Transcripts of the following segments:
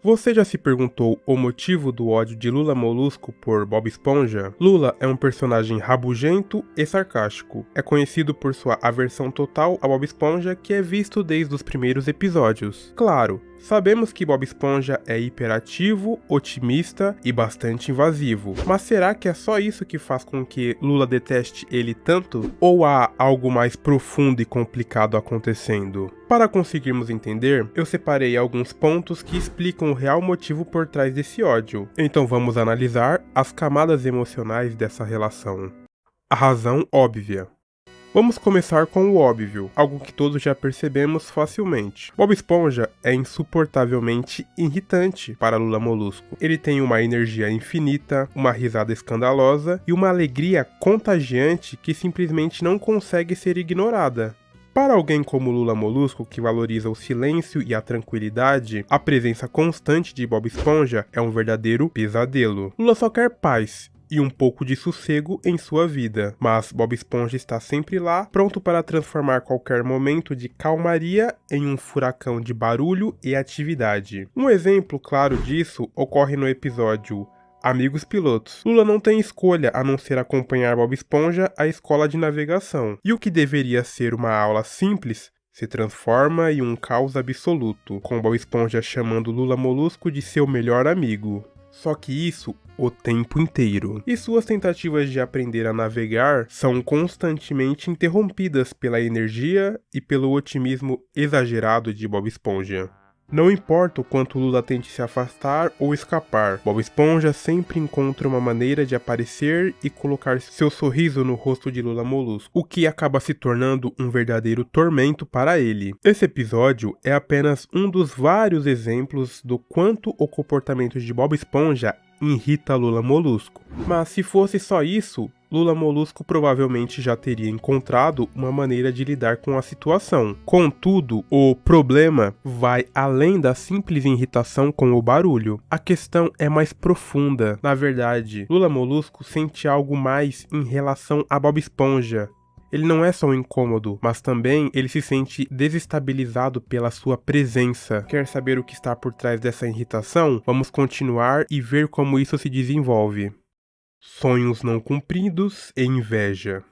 Você já se perguntou o motivo do ódio de Lula Molusco por Bob Esponja? Lula é um personagem rabugento e sarcástico. É conhecido por sua aversão total a Bob Esponja, que é visto desde os primeiros episódios. Claro, sabemos que Bob Esponja é hiperativo, otimista e bastante invasivo. Mas será que é só isso que faz com que Lula deteste ele tanto? Ou há algo mais profundo e complicado acontecendo? Para conseguirmos entender, eu separei alguns pontos que explicam o real motivo por trás desse ódio. Então vamos analisar as camadas emocionais dessa relação. A razão óbvia. Vamos começar com o óbvio, algo que todos já percebemos facilmente. Bob Esponja é insuportavelmente irritante para Lula Molusco. Ele tem uma energia infinita, uma risada escandalosa e uma alegria contagiante que simplesmente não consegue ser ignorada. Para alguém como Lula Molusco, que valoriza o silêncio e a tranquilidade, a presença constante de Bob Esponja é um verdadeiro pesadelo. Lula só quer paz e um pouco de sossego em sua vida, mas Bob Esponja está sempre lá, pronto para transformar qualquer momento de calmaria em um furacão de barulho e atividade. Um exemplo claro disso ocorre no episódio Amigos Pilotos. Lula não tem escolha a não ser acompanhar Bob Esponja à escola de navegação, e o que deveria ser uma aula simples se transforma em um caos absoluto, com Bob Esponja chamando Lula Molusco de seu melhor amigo. Só que isso o tempo inteiro. E suas tentativas de aprender a navegar são constantemente interrompidas pela energia e pelo otimismo exagerado de Bob Esponja. Não importa o quanto Lula tente se afastar ou escapar, Bob Esponja sempre encontra uma maneira de aparecer e colocar seu sorriso no rosto de Lula Molusco, o que acaba se tornando um verdadeiro tormento para ele. Esse episódio é apenas um dos vários exemplos do quanto o comportamento de Bob Esponja irrita Lula Molusco. Mas se fosse só isso, Lula Molusco provavelmente já teria encontrado uma maneira de lidar com a situação. Contudo, o problema vai além da simples irritação com o barulho. A questão é mais profunda. Na verdade, Lula Molusco sente algo mais em relação a Bob Esponja. Ele não é só um incômodo, mas também ele se sente desestabilizado pela sua presença. Quer saber o que está por trás dessa irritação? Vamos continuar e ver como isso se desenvolve. Sonhos não cumpridos e inveja.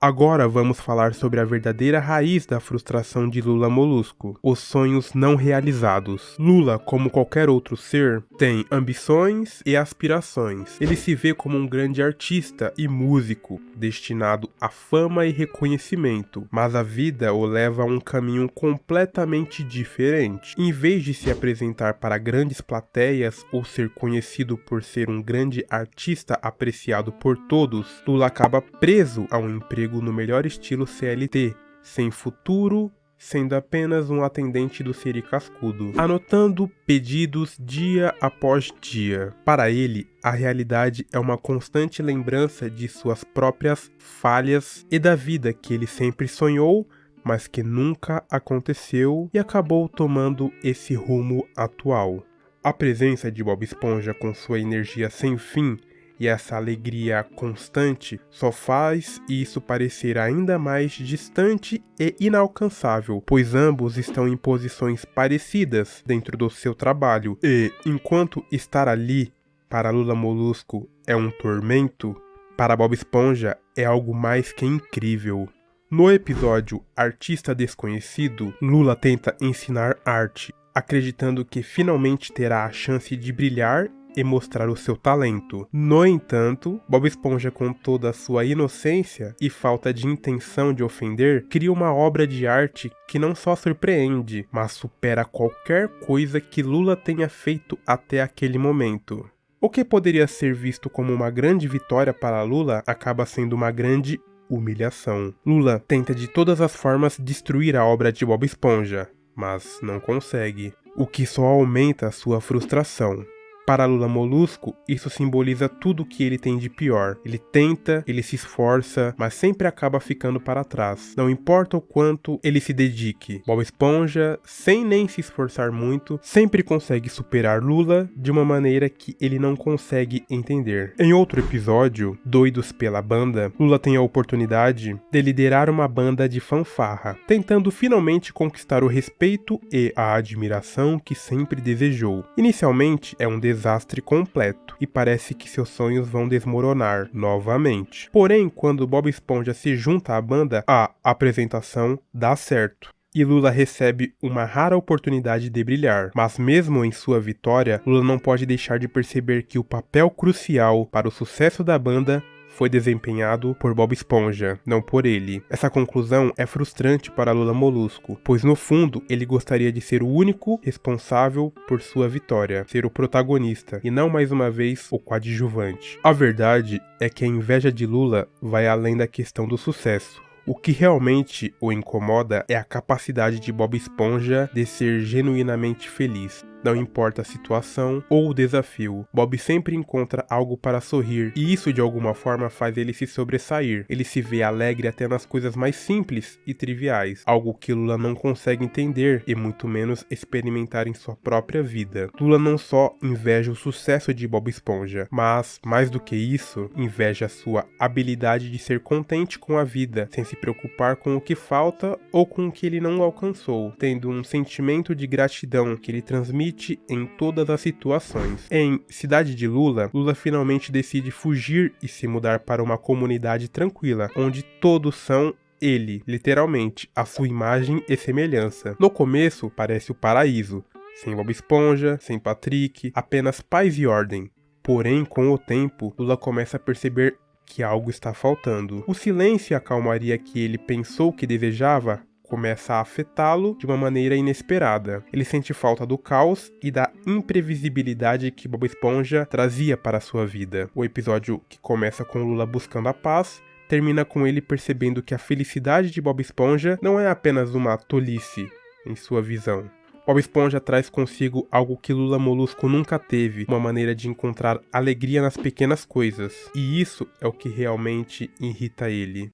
Agora vamos falar sobre a verdadeira raiz da frustração de Lula Molusco, os sonhos não realizados. Lula, como qualquer outro ser, tem ambições e aspirações. Ele se vê como um grande artista e músico, destinado à fama e reconhecimento, mas a vida o leva a um caminho completamente diferente. Em vez de se apresentar para grandes plateias ou ser conhecido por ser um grande artista apreciado por todos, Lula acaba preso a um emprego no melhor estilo CLT, sem futuro, sendo apenas um atendente do Siri Cascudo, anotando pedidos dia após dia. Para ele, a realidade é uma constante lembrança de suas próprias falhas e da vida que ele sempre sonhou, mas que nunca aconteceu e acabou tomando esse rumo atual. A presença de Bob Esponja com sua energia sem fim e essa alegria constante só faz isso parecer ainda mais distante e inalcançável, pois ambos estão em posições parecidas dentro do seu trabalho. E, enquanto estar ali para Lula Molusco é um tormento, para Bob Esponja é algo mais que incrível. No episódio Artista Desconhecido, Lula tenta ensinar arte, acreditando que finalmente terá a chance de brilhar e mostrar o seu talento. No entanto, Bob Esponja, com toda a sua inocência e falta de intenção de ofender, cria uma obra de arte que não só surpreende, mas supera qualquer coisa que Lula tenha feito até aquele momento. O que poderia ser visto como uma grande vitória para Lula acaba sendo uma grande humilhação. Lula tenta de todas as formas destruir a obra de Bob Esponja, mas não consegue, o que só aumenta a sua frustração. Para Lula Molusco, isso simboliza tudo o que ele tem de pior. Ele tenta, ele se esforça, mas sempre acaba ficando para trás. Não importa o quanto ele se dedique. Bob Esponja, sem nem se esforçar muito, sempre consegue superar Lula de uma maneira que ele não consegue entender. Em outro episódio, Doidos pela Banda, Lula tem a oportunidade de liderar uma banda de fanfarra, tentando finalmente conquistar o respeito e a admiração que sempre desejou. Inicialmente, é um desastre completo e parece que seus sonhos vão desmoronar novamente. Porém, quando Bob Esponja se junta à banda, a apresentação dá certo. E Lula recebe uma rara oportunidade de brilhar, mas mesmo em sua vitória, Lula não pode deixar de perceber que o papel crucial para o sucesso da banda foi desempenhado por Bob Esponja, não por ele. Essa conclusão é frustrante para Lula Molusco, pois no fundo ele gostaria de ser o único responsável por sua vitória, ser o protagonista e não mais uma vez o coadjuvante. A verdade é que a inveja de Lula vai além da questão do sucesso. O que realmente o incomoda é a capacidade de Bob Esponja de ser genuinamente feliz. Não importa a situação ou o desafio, Bob sempre encontra algo para sorrir, e isso de alguma forma faz ele se sobressair. Ele se vê alegre até nas coisas mais simples e triviais, algo que Lula não consegue entender e muito menos experimentar em sua própria vida. Lula não só inveja o sucesso de Bob Esponja, mas, mais do que isso, inveja sua habilidade de ser contente com a vida, sem se preocupar com o que falta ou com o que ele não alcançou, tendo um sentimento de gratidão que ele transmite em todas as situações. Em Cidade de Lula, Lula finalmente decide fugir e se mudar para uma comunidade tranquila, onde todos são ele, literalmente, a sua imagem e semelhança. No começo, parece o paraíso, sem Bob Esponja, sem Patrick, apenas paz e ordem. Porém, com o tempo, Lula começa a perceber que algo está faltando. O silêncio e a calmaria que ele pensou que desejava começa a afetá-lo de uma maneira inesperada. Ele sente falta do caos e da imprevisibilidade que Bob Esponja trazia para a sua vida. O episódio, que começa com Lula buscando a paz, termina com ele percebendo que a felicidade de Bob Esponja não é apenas uma tolice em sua visão. Bob Esponja traz consigo algo que Lula Molusco nunca teve, uma maneira de encontrar alegria nas pequenas coisas. E isso é o que realmente irrita ele.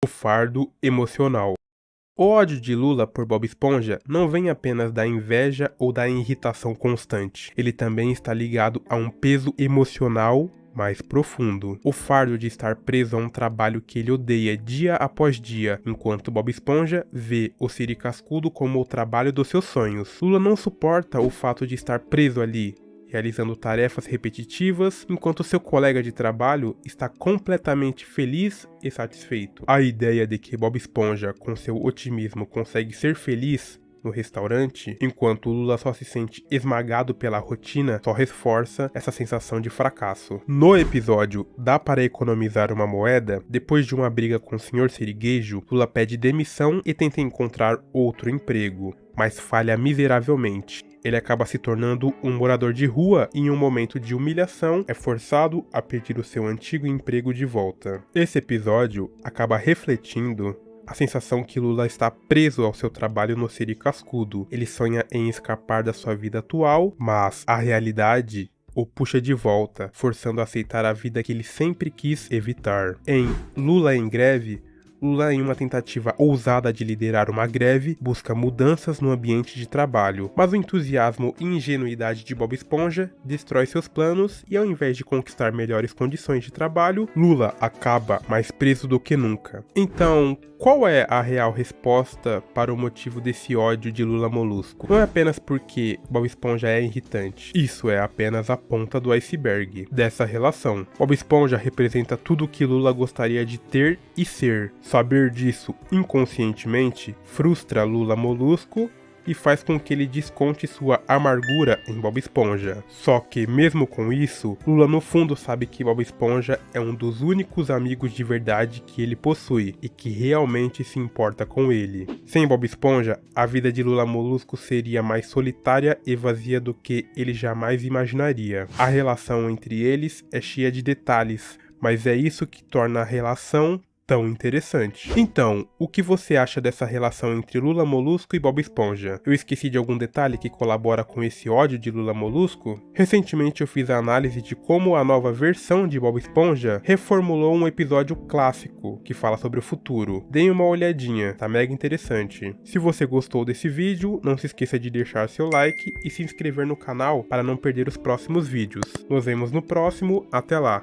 O fardo emocional. O ódio de Lula por Bob Esponja não vem apenas da inveja ou da irritação constante. Ele também está ligado a um peso emocional mais profundo. O fardo de estar preso a um trabalho que ele odeia dia após dia, enquanto Bob Esponja vê o Siri Cascudo como o trabalho dos seus sonhos. Lula não suporta o fato de estar preso ali, realizando tarefas repetitivas, enquanto seu colega de trabalho está completamente feliz e satisfeito. A ideia de que Bob Esponja, com seu otimismo, consegue ser feliz no restaurante, enquanto Lula só se sente esmagado pela rotina, só reforça essa sensação de fracasso. No episódio Dá para economizar uma moeda, depois de uma briga com o Sr. Sirigueijo, Lula pede demissão e tenta encontrar outro emprego, mas falha miseravelmente. Ele acaba se tornando um morador de rua e em um momento de humilhação é forçado a pedir o seu antigo emprego de volta. Esse episódio acaba refletindo a sensação que Lula está preso ao seu trabalho no Siri Cascudo. Ele sonha em escapar da sua vida atual, mas a realidade o puxa de volta, forçando a aceitar a vida que ele sempre quis evitar. Em Lula em Greve, Lula, em uma tentativa ousada de liderar uma greve, busca mudanças no ambiente de trabalho, mas o entusiasmo e ingenuidade de Bob Esponja destrói seus planos e, ao invés de conquistar melhores condições de trabalho, Lula acaba mais preso do que nunca. Então, qual é a real resposta para o motivo desse ódio de Lula Molusco? Não é apenas porque Bob Esponja é irritante, isso é apenas a ponta do iceberg dessa relação. Bob Esponja representa tudo o que Lula gostaria de ter e ser. Saber disso inconscientemente frustra Lula Molusco e faz com que ele desconte sua amargura em Bob Esponja. Só que, mesmo com isso, Lula no fundo sabe que Bob Esponja é um dos únicos amigos de verdade que ele possui e que realmente se importa com ele. Sem Bob Esponja, a vida de Lula Molusco seria mais solitária e vazia do que ele jamais imaginaria. A relação entre eles é cheia de detalhes, mas é isso que torna a relação tão interessante. Então, o que você acha dessa relação entre Lula Molusco e Bob Esponja? Eu esqueci de algum detalhe que colabora com esse ódio de Lula Molusco? Recentemente eu fiz a análise de como a nova versão de Bob Esponja reformulou um episódio clássico que fala sobre o futuro. Deem uma olhadinha, tá mega interessante. Se você gostou desse vídeo, não se esqueça de deixar seu like e se inscrever no canal para não perder os próximos vídeos. Nos vemos no próximo, até lá!